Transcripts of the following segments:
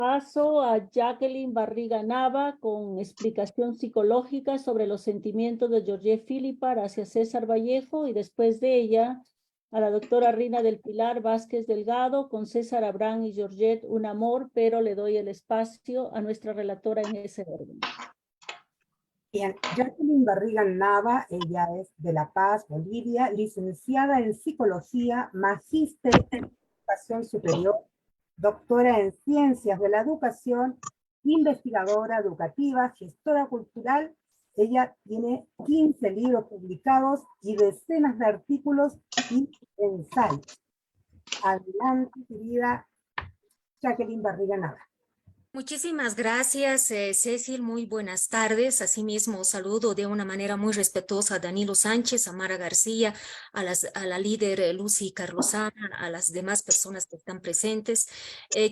Paso a Jacqueline Barriga Nava con explicación psicológica sobre los sentimientos de Georgette Philippard hacia César Vallejo y después de ella a la doctora Rina del Pilar Vázquez Delgado con César Abrán y Georgette Un Amor, pero le doy el espacio a nuestra relatora en ese orden. Bien, Jacqueline Barriga Nava, ella es de La Paz, Bolivia, licenciada en Psicología, magíster en Educación Superior, doctora en Ciencias de la Educación, investigadora educativa, gestora cultural. Ella tiene 15 libros publicados y decenas de artículos y ensayos. Adelante, querida Jacqueline Barriga Nava. Muchísimas gracias, Cecil. Muy buenas tardes. Asimismo, saludo de una manera muy respetuosa a Danilo Sánchez, a Mara García, a la líder Lucy Carlosana, a las demás personas que están presentes.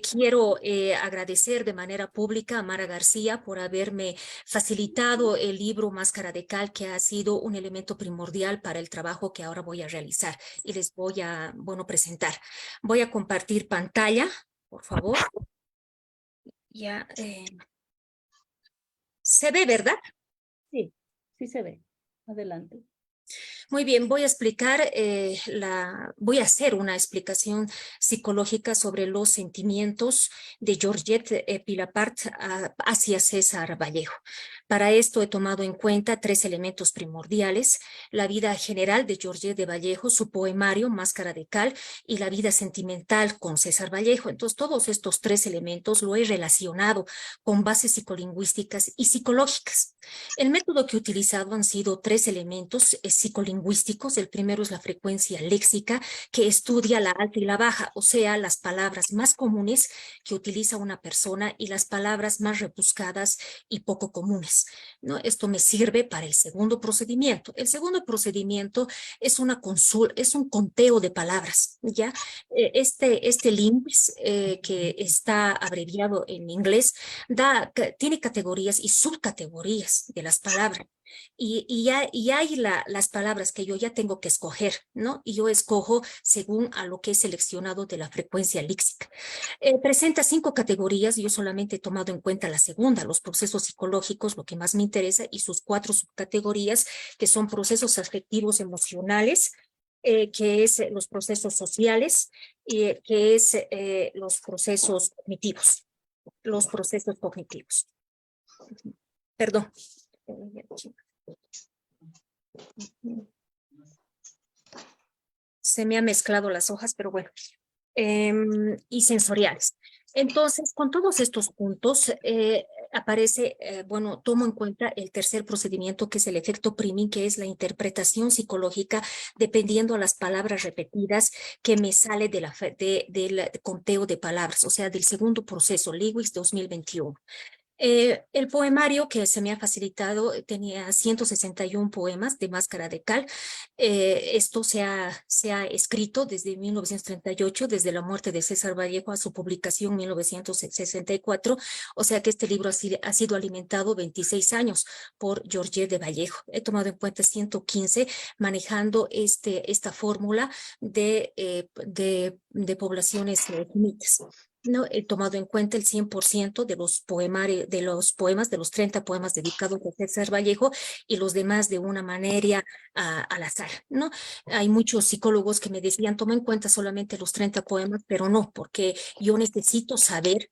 Quiero agradecer de manera pública a Mara García por haberme facilitado el libro Máscara de Cal, que ha sido un elemento primordial para el trabajo que ahora voy a realizar y les voy a, presentar. Voy a compartir pantalla, por favor. Ya, ¿se ve, verdad? Sí, sí se ve. Adelante. Muy bien, voy a explicar, voy a hacer una explicación psicológica sobre los sentimientos de Georgette Philippard hacia César Vallejo. Para esto he tomado en cuenta 3 elementos primordiales: la vida general de Georgette de Vallejo, su poemario Máscara de Cal y la vida sentimental con César Vallejo. Entonces, todos estos 3 elementos lo he relacionado con bases psicolingüísticas y psicológicas. El método que he utilizado han sido 3 elementos psicolingüísticos. El primero es la frecuencia léxica, que estudia la alta y la baja, o sea, las palabras más comunes que utiliza una persona y las palabras más rebuscadas y poco comunes, ¿no? Esto me sirve para el segundo procedimiento. El segundo procedimiento es una consulta, es un conteo de palabras, ¿ya? Este LIMS, que está abreviado en inglés, tiene categorías y subcategorías de las palabras. Y hay las palabras que yo ya tengo que escoger, ¿no? Y yo escojo según a lo que he seleccionado de la frecuencia léxica. Presenta 5 categorías, yo solamente he tomado en cuenta la segunda, los procesos psicológicos, lo que más me interesa, y sus 4 subcategorías, que son procesos afectivos emocionales, que es los procesos sociales, y que es los procesos cognitivos. Los procesos cognitivos. Perdón. Se me han mezclado las hojas, pero bueno. Y sensoriales. Entonces, con todos estos puntos, aparece, tomo en cuenta el tercer procedimiento, que es el efecto priming, que es la interpretación psicológica dependiendo a las palabras repetidas que me sale del conteo de palabras, o sea, del segundo proceso, LIWIS 2021. El poemario que se me ha facilitado tenía 161 poemas de Máscara de Cal. Esto se ha escrito desde 1938, desde la muerte de César Vallejo a su publicación en 1964, o sea que este libro ha sido alimentado 26 años por Georgette de Vallejo. He tomado en cuenta 115 manejando esta fórmula de poblaciones finitas. No he tomado en cuenta el 100% de los poemas, de los 30 poemas dedicados a César Vallejo, y los demás de una manera al azar, ¿no? Hay muchos psicólogos que me decían, toma en cuenta solamente los 30 poemas, pero no, porque yo necesito saber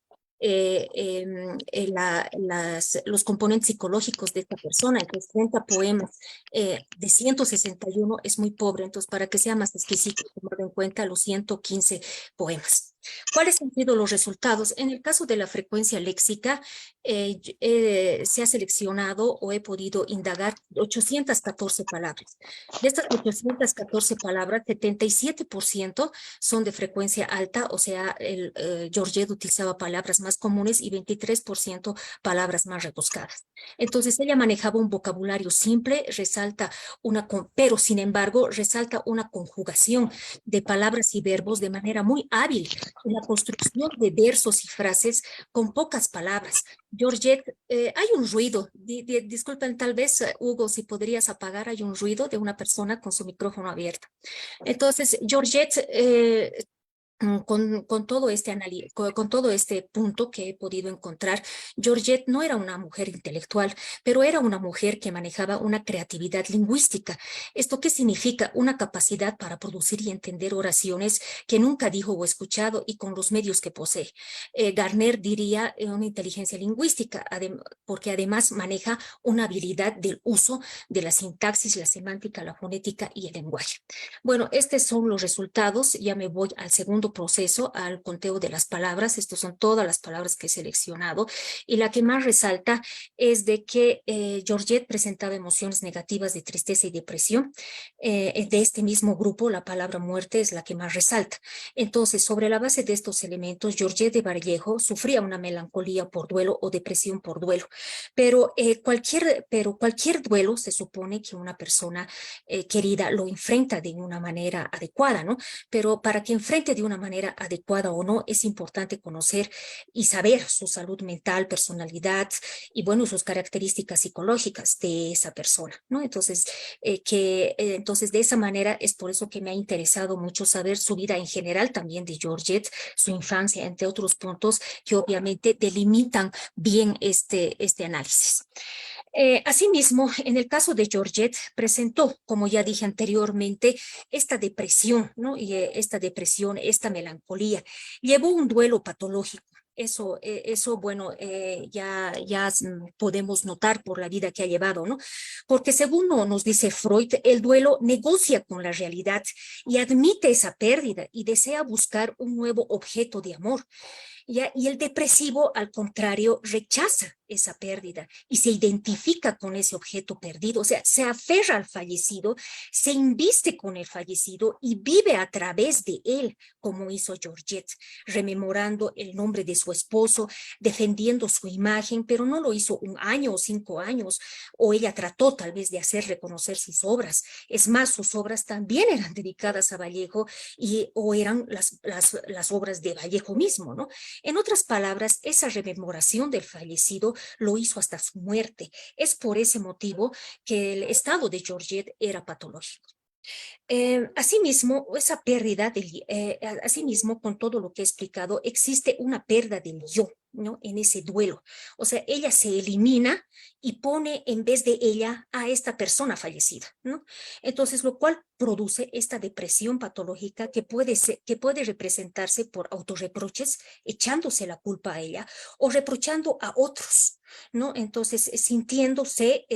los componentes psicológicos de esta persona. Entonces, 30 poemas de 161 es muy pobre. Entonces, para que sea más exquisito, he tomado en cuenta los 115 poemas. ¿Cuáles han sido los resultados? En el caso de la frecuencia léxica, se ha seleccionado o he podido indagar 814 palabras. De estas 814 palabras, 77% son de frecuencia alta, o sea, Georgette utilizaba palabras más comunes, y 23% palabras más rebuscadas. Entonces, ella manejaba un vocabulario simple, pero sin embargo, resalta una conjugación de palabras y verbos de manera muy hábil, la construcción de versos y frases con pocas palabras. Georgette, hay un ruido, disculpen, tal vez, Hugo, si podrías apagar, hay un ruido de una persona con su micrófono abierto. Entonces, Georgette con todo este con todo este punto que he podido encontrar, Georgette no era una mujer intelectual, pero era una mujer que manejaba una creatividad lingüística. ¿Esto qué significa? Una capacidad para producir y entender oraciones que nunca dijo o escuchado y con los medios que posee. Garner diría una inteligencia lingüística, porque además maneja una habilidad del uso de la sintaxis, la semántica, la fonética y el lenguaje. Bueno, estos son los resultados. Ya me voy al segundo proceso, al conteo de las palabras. Estas son todas las palabras que he seleccionado. Y la que más resalta es de que Georgette presentaba emociones negativas de tristeza y depresión. De este mismo grupo, la palabra muerte es la que más resalta. Entonces, sobre la base de estos elementos, Georgette de Vallejo sufría una melancolía por duelo o depresión por duelo. Pero cualquier duelo se supone que una persona querida lo enfrenta de una manera adecuada, ¿no? Pero para que enfrente de una manera adecuada o no, es importante conocer y saber su salud mental, personalidad y, bueno, sus características psicológicas de esa persona, ¿no? Entonces, de esa manera es por eso que me ha interesado mucho saber su vida en general, también de Georgette, su infancia, entre otros puntos que obviamente delimitan bien este análisis. Asimismo, en el caso de Georgette, presentó, como ya dije anteriormente, esta depresión, ¿no? Y esta depresión, esta melancolía. Llevó un duelo patológico. Eso bueno, ya podemos notar por la vida que ha llevado, ¿no? Porque según nos dice Freud, el duelo negocia con la realidad y admite esa pérdida y desea buscar un nuevo objeto de amor. ¿Ya? Y el depresivo, al contrario, rechaza esa pérdida y se identifica con ese objeto perdido, o sea, se aferra al fallecido, se inviste con el fallecido y vive a través de él, como hizo Georgette, rememorando el nombre de su esposo, defendiendo su imagen, pero no lo hizo 1 año o 5 años, o ella trató tal vez de hacer reconocer sus obras. Es más, sus obras también eran dedicadas a Vallejo o eran las obras de Vallejo mismo, ¿no? En otras palabras, esa rememoración del fallecido lo hizo hasta su muerte. Es por ese motivo que el estado de Georgette era patológico. Asimismo, asimismo, con todo lo que he explicado, existe una pérdida del yo, ¿no? En ese duelo. O sea, ella se elimina y pone en vez de ella a esta persona fallecida, ¿no? Entonces, lo cual produce esta depresión patológica que puede representarse por autorreproches, echándose la culpa a ella o reprochando a otros, ¿no? Entonces, sintiéndose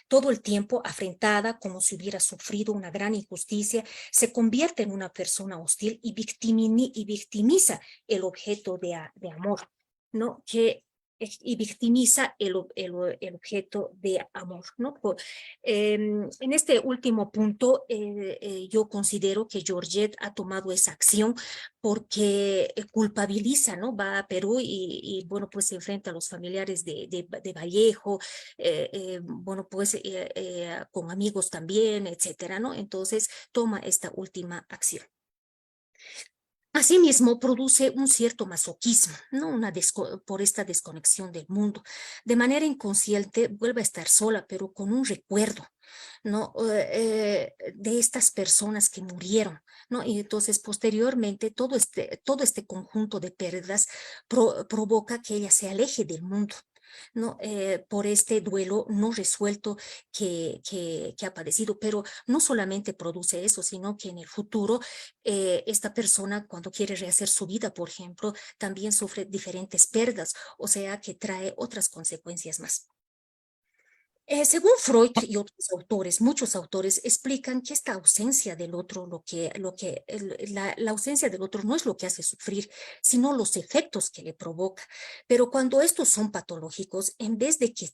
todo el tiempo afrentada como si hubiera sufrido una gran injusticia, se convierte en una persona hostil y victimiza el objeto de amor, ¿no? Y victimiza el objeto de amor, ¿no? En este último punto, yo considero que Georgette ha tomado esa acción porque culpabiliza, ¿no? Va a Perú bueno, pues se enfrenta a los familiares de Vallejo, bueno, pues con amigos también, etcétera, ¿no? Entonces toma esta última acción. Asimismo, produce un cierto masoquismo, ¿no? Por esta desconexión del mundo. De manera inconsciente, vuelve a estar sola, pero con un recuerdo, ¿no? De estas personas que murieron, ¿no? Y entonces, posteriormente, todo este conjunto de pérdidas provoca que ella se aleje del mundo, ¿no? Por este duelo no resuelto que ha padecido, pero no solamente produce eso, sino que en el futuro esta persona cuando quiere rehacer su vida, por ejemplo, también sufre diferentes pérdidas, o sea que trae otras consecuencias más. Según Freud y otros autores, muchos autores explican que esta ausencia del otro, la ausencia del otro no es lo que hace sufrir, sino los efectos que le provoca. Pero cuando estos son patológicos, en vez de que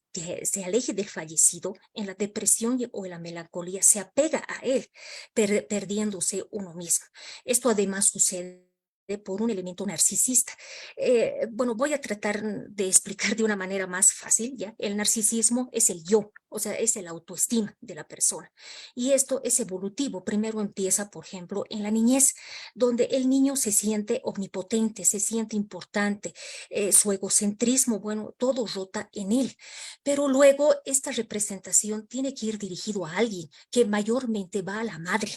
se aleje del fallecido, en la depresión o en la melancolía, se apega a él, perdiéndose uno mismo. Esto además sucede por un elemento narcisista. Bueno, voy a tratar de explicar de una manera más fácil, ¿ya? El narcisismo es el yo, o sea, es el autoestima de la persona. Y esto es evolutivo. Primero empieza, por ejemplo, en la niñez, donde el niño se siente omnipotente, se siente importante, su egocentrismo, bueno, todo rota en él. Pero luego esta representación tiene que ir dirigido a alguien que mayormente va a la madre,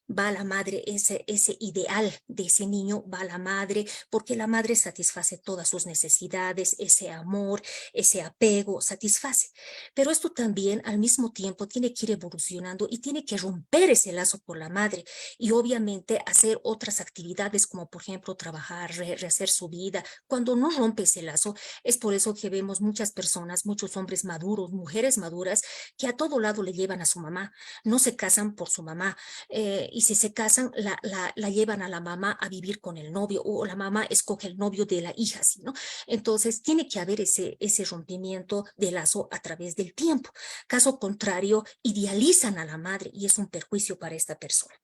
va a la madre, ese ideal de ese niño va a la madre, porque la madre satisface todas sus necesidades, ese amor, ese apego, satisface. Pero esto también al mismo tiempo tiene que ir evolucionando y tiene que romper ese lazo por la madre y obviamente hacer otras actividades como por ejemplo trabajar, rehacer su vida. Cuando no rompe ese lazo, es por eso que vemos muchas personas, muchos hombres maduros, mujeres maduras, que a todo lado le llevan a su mamá, no se casan por su mamá, y si se casan, la llevan a la mamá a vivir con el novio o la mamá escoge el novio de la hija, ¿sí, no? Entonces, tiene que haber ese rompimiento de lazo a través del tiempo. Caso contrario, idealizan a la madre y es un perjuicio para esta persona.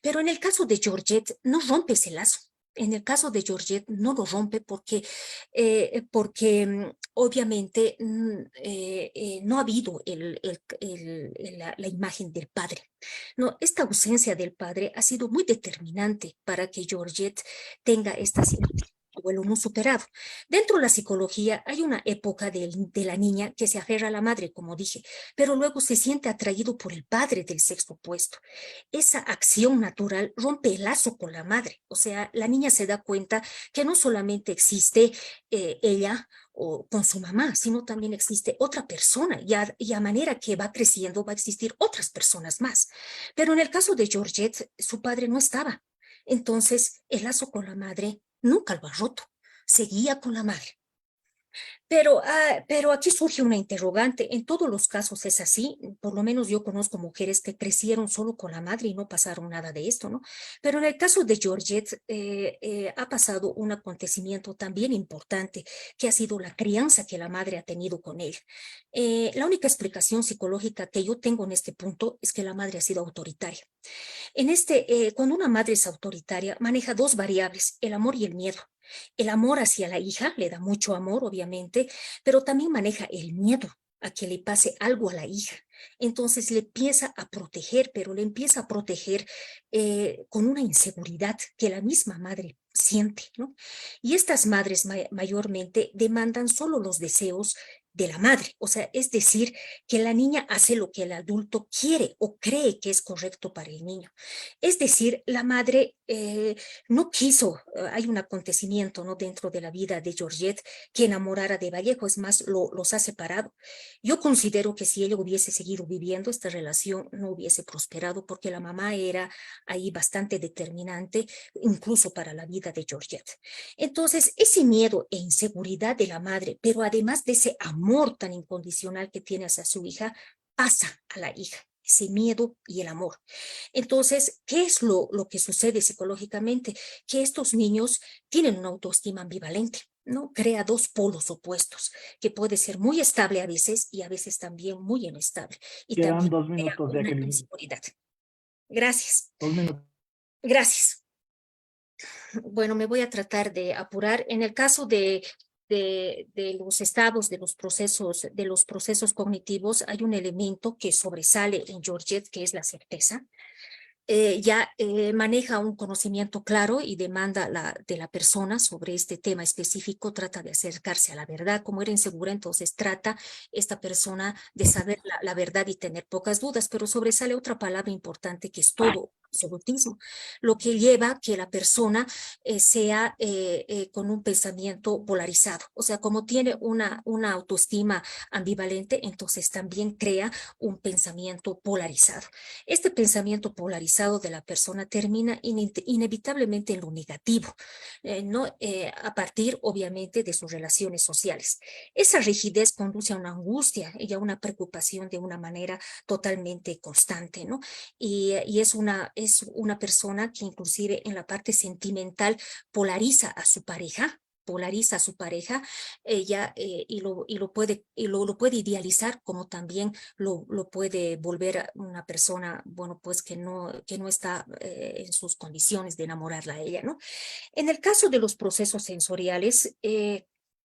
Pero en el caso de Georgette, no rompe ese lazo. En el caso de Georgette no lo rompe porque obviamente no ha habido la imagen del padre. No, esta ausencia del padre ha sido muy determinante para que Georgette tenga esta situación. Duelo no superado. Dentro de la psicología hay una época de la niña que se aferra a la madre, como dije, pero luego se siente atraído por el padre del sexo opuesto. Esa acción natural rompe el lazo con la madre. O sea, la niña se da cuenta que no solamente existe ella o con su mamá, sino también existe otra persona y a manera que va creciendo va a existir otras personas más. Pero en el caso de Georgette, su padre no estaba. Entonces, el lazo con la madre nunca lo ha roto. Seguía con la madre. Pero aquí surge una interrogante. En todos los casos es así. Por lo menos yo conozco mujeres que crecieron solo con la madre y no pasaron nada de esto, ¿no? Pero en el caso de Georgette ha pasado un acontecimiento también importante, que ha sido la crianza que la madre ha tenido con él. La única explicación psicológica que yo tengo en este punto es que la madre ha sido autoritaria. Cuando una madre es autoritaria, maneja dos variables, el amor y el miedo. El amor hacia la hija, le da mucho amor, obviamente, pero también maneja el miedo a que le pase algo a la hija. Entonces le empieza a proteger, pero le empieza a proteger con una inseguridad que la misma madre siente, ¿no? Y estas madres mayormente demandan solo los deseos de la madre, o sea, es decir, que la niña hace lo que el adulto quiere o cree que es correcto para el niño. Es decir, la madre no quiso, hay un acontecimiento, ¿no?, dentro de la vida de Georgette que enamorara de Vallejo, es más, los ha separado. Yo considero que si ella hubiese seguido viviendo, esta relación no hubiese prosperado porque la mamá era ahí bastante determinante, incluso para la vida de Georgette. Entonces, ese miedo e inseguridad de la madre, pero además de ese amor tan incondicional que tiene hacia su hija, pasa a la hija, ese miedo y el amor. Entonces, ¿qué es lo que sucede psicológicamente? Que estos niños tienen una autoestima ambivalente, ¿no? Crea dos polos opuestos, que puede ser muy estable a veces y a veces también muy inestable. Y Quedan también 2 minutos, una Jacqueline. inseguridad. Gracias. 2 minutos. Gracias. Bueno, me voy a tratar de apurar. En el caso de los estados, de los procesos cognitivos, hay un elemento que sobresale en Georgette, que es la certeza. Maneja un conocimiento claro y demanda de la persona sobre este tema específico, trata de acercarse a la verdad. Como era insegura, entonces trata esta persona de saber la verdad y tener pocas dudas, pero sobresale otra palabra importante que es todo absolutismo, lo que lleva a que la persona sea con un pensamiento polarizado. O sea, como tiene una autoestima ambivalente, entonces también crea un pensamiento polarizado. Este pensamiento polarizado de la persona termina inevitablemente en lo negativo, ¿no? A partir, obviamente, de sus relaciones sociales. Esa rigidez conduce a una angustia y a una preocupación de una manera totalmente constante, ¿no? Y es una persona que inclusive en la parte sentimental polariza a su pareja, ella lo puede idealizar, como también lo puede volver a una persona, bueno, pues que no está en sus condiciones de enamorarla a ella, ¿no? En el caso de los procesos sensoriales,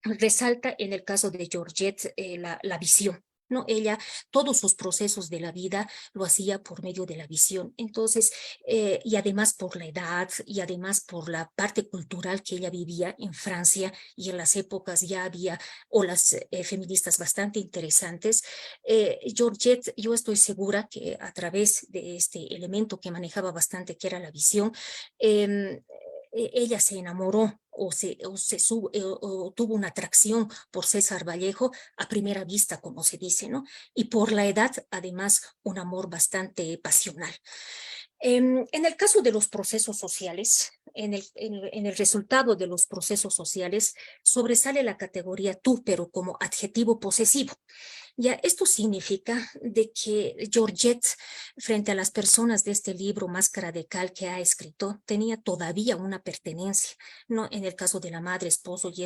resalta en el caso de Georgette la visión. ¿no? Ella, todos sus procesos de la vida lo hacía por medio de la visión. Entonces, y además por la edad, y además por la parte cultural que ella vivía en Francia, y en las épocas ya había olas feministas bastante interesantes. Georgette, yo estoy segura que a través de este elemento que manejaba bastante, que era la visión, ella se enamoró o tuvo una atracción por César Vallejo a primera vista, como se dice, ¿no? Y por la edad, además, un amor bastante pasional. En el caso de los procesos sociales, en el resultado de los procesos sociales, sobresale la categoría tú, pero como adjetivo posesivo. Ya, esto significa de que Georgette, frente a las personas de este libro Máscara de Cal que ha escrito, tenía todavía una pertenencia, ¿no? En el caso de la madre, esposo y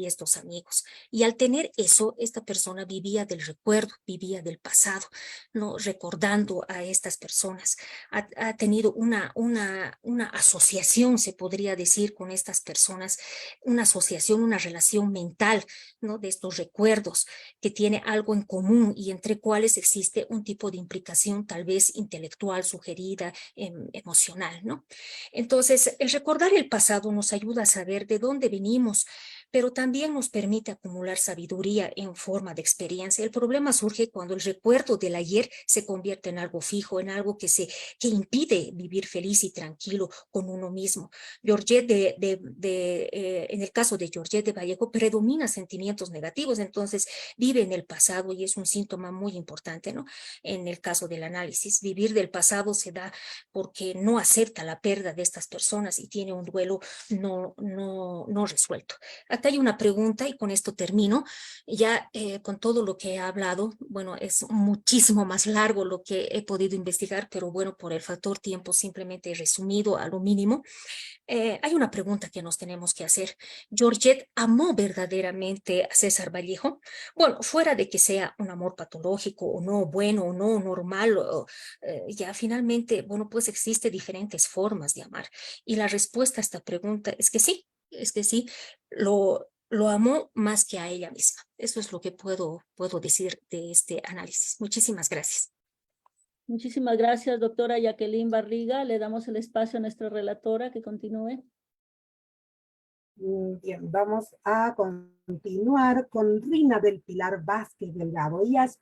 estos amigos. Y al tener eso, esta persona vivía del recuerdo, vivía del pasado, ¿no? Recordando a estas personas. Ha tenido una asociación, se podría decir, con estas personas, una asociación, una relación mental, ¿no? De estos recuerdos que tiene algo en común y entre cuales existe un tipo de implicación tal vez intelectual, sugerida, emocional, ¿no? Entonces, el recordar el pasado nos ayuda a saber de dónde venimos, pero también nos permite acumular sabiduría en forma de experiencia. El problema surge cuando el recuerdo del ayer se convierte en algo fijo, en algo que impide vivir feliz y tranquilo con uno mismo. Georgette en el caso de Georgette de Vallejo, predomina sentimientos negativos, entonces vive en el pasado y es un síntoma muy importante, ¿no? En el caso del análisis, vivir del pasado se da porque no acepta la pérdida de estas personas y tiene un duelo no resuelto. Acá hay una pregunta y con esto termino. Ya con todo lo que he hablado, bueno, es muchísimo más largo lo que he podido investigar, pero bueno, por el factor tiempo simplemente he resumido a lo mínimo. Hay una pregunta que nos tenemos que hacer. ¿Georgette amó verdaderamente a César Vallejo? Bueno, fuera de que sea un amor patológico o no, bueno o no, normal, ya finalmente, bueno, pues existe diferentes formas de amar. Y la respuesta a esta pregunta es que sí, lo amó más que a ella misma. Eso es lo que puedo decir de este análisis. Muchísimas gracias. Muchísimas gracias, doctora Jacqueline Barriga. Le damos el espacio a nuestra relatora que continúe. Bien, vamos a continuar con Rina del Pilar Vázquez Delgado. Ella es